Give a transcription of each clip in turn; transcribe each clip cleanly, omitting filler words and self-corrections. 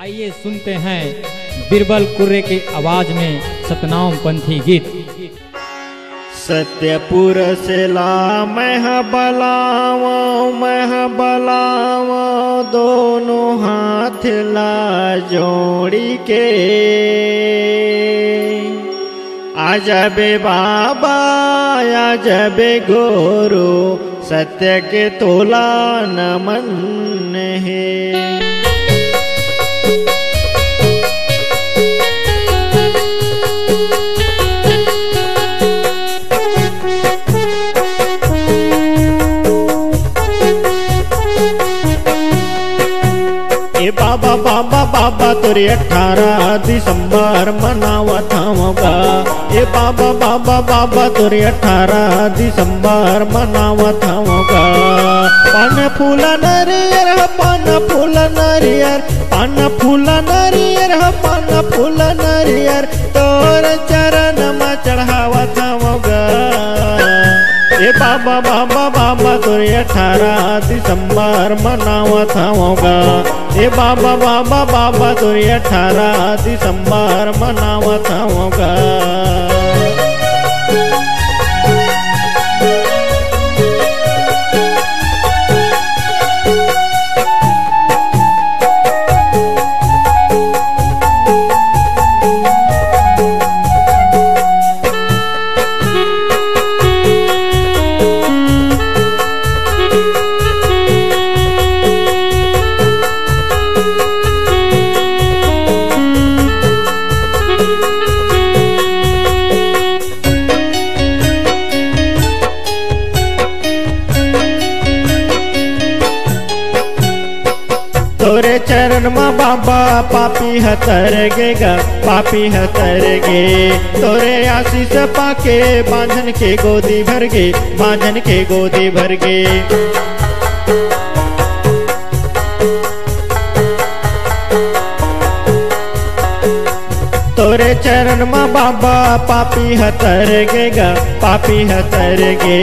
आइए सुनते हैं बिरबल कुर्रे की आवाज में सतनाम पंथी गीत। सत्यपुर से ला मैं बलावा दोनों हाथ ला जोड़ी के आजबे बाबा आजबे गोरो सत्य के तोला नमन है। बाबा बाबा बाबा तोरे 18 दिसंबर मनावत होगा। ये बाबा बाबा बाबा तोरे 18 दिसंबर मनावत होगा। पान फूल नरियर पान फूल नरियर पान फूल नरियर पान फूल नरियर तोर चरण में चढ़ावत होगा। ये बाबा बाबा बाबा तोरे 18 दिसंबर मनावत होगा। ये बाबा बाबा बाबा तोरे 18 दिसंबर मनावत होगा। तोरे चरण में बाबा पापी हतर गेगा पापी हतर गे। तोरे आशीष पाके बांझन के गोदी भर गे बांझन के गोदी भर गे। तोरे चरण में बाबा पापी हतर गेगा पापी हतर गे।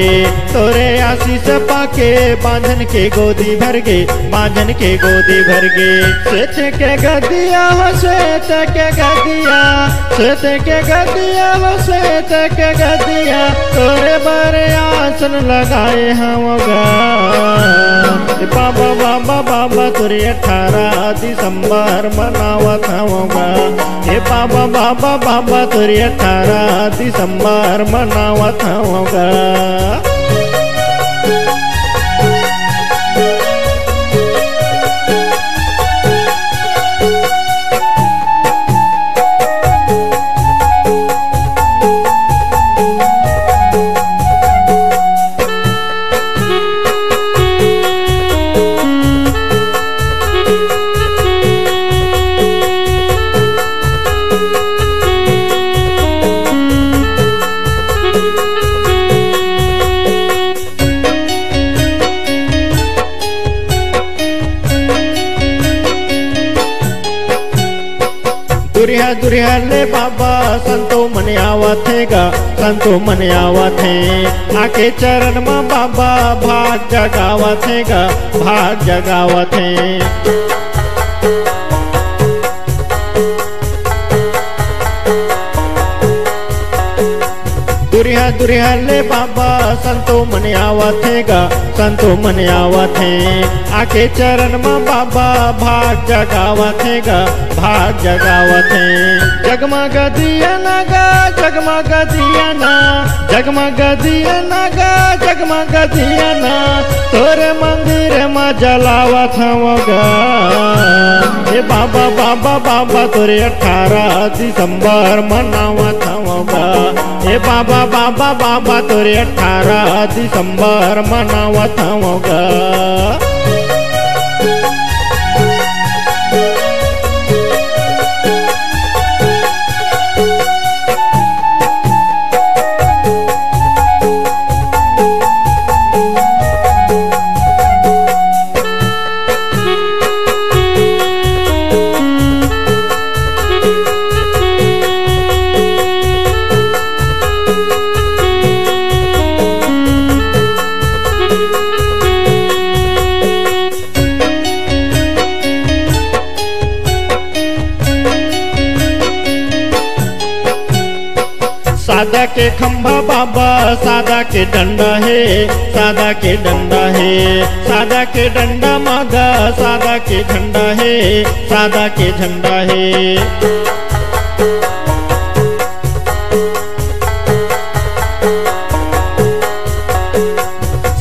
तोरे आशीष पाके बांझन के गोदी भर गे बांझन के गोदी भर गे। श्वेत के गदिया हो श्वेत के गदिया श्वेत के गदिया हो श्वेत के गदिया तोरे बड़े आसन लगाए होगा। बाबा बाबा बाबा तोरे 18 दिसंबर मनावत होगा। हे बाबा बाबा बाबा तोरे 18 दिसंबर मनावत होगा। दुरिया दुरिया ले बाबा संतो मन आवत गा संतो मन आवत है। आके चरण में बाबा भाग जगावत गा भाग जगावत है। दुरिया दुरिया ले बाबा संतो मन आवत गा संतो मन आवत है। आके चरण में बाबा भाग जगावत गा भाग जगावत है। जगमग दिया नगा जगमग दिया ना जगमग दिया नगा जगमग दिया ना तोरे मंदिर में जलावत होगा। ये बाबा बाबा बाबा तोरे 18 दिसंबर मनावत होगा। ये बाबा बाबा बाबा तोरे 18 दिसंबर मनावत होगा। सादा के खंभा बाबा सादा के डंडा है, सादा के डंडा है, सादा के डंडा मागा सादा के झंडा है, सादा के झंडा है।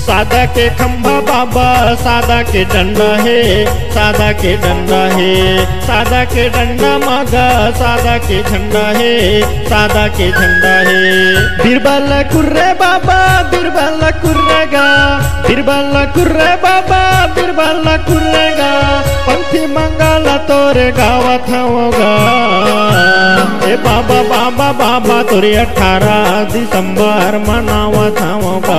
सादा के खंभा बाबा सादा के डंडा है, सादा के डंडा है, सादा के डंडा मागा सादा के झंडा है, सादा के झंडा है। बीरबल कुर्रे बाबा बीरबल कुर्रेगा, बीरबल कुर्रे बाबा बीरबल कुर्रेगा, पंथी मंगल तोरे गावत होगा। ए बाबा बाबा बाबा तोरे 18 दिसंबर मनावत होगा।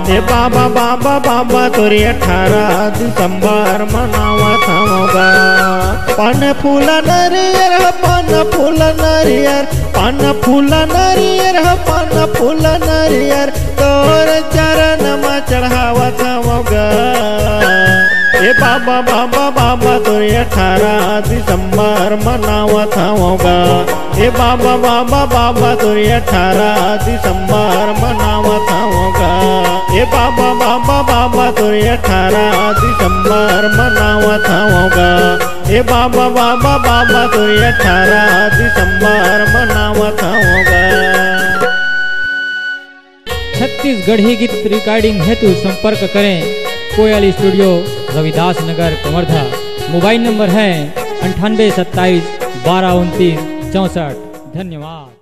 ए बाबा बाबा बाबा तोरे 18 दिसंबर मनावत होगा। पान फूल नरियर पान फूल नरियर, पान फूल नरियर पान फूल नरियर, तोर चरण में चढ़ावत होगा। ए बाबा बाबा बाबा तोरे 18 दिसंबर मनावत होगा। ए बाबा बाबा बाबा तोरे 18 दिसंबर मनावत होगा। ए बाबा बाबा बाबा तोरे 18 दिसंबर मनावत होगा। ए बाबा बाबा बाबा तोरे 18 दिसंबर मनावत होगा। छत्तीसगढ़ी गीत रिकॉर्डिंग हेतु संपर्क करें कोयल studio Ravidas Nagar Kawardha. Mobile number है 98 27 12 29 64। धन्यवाद।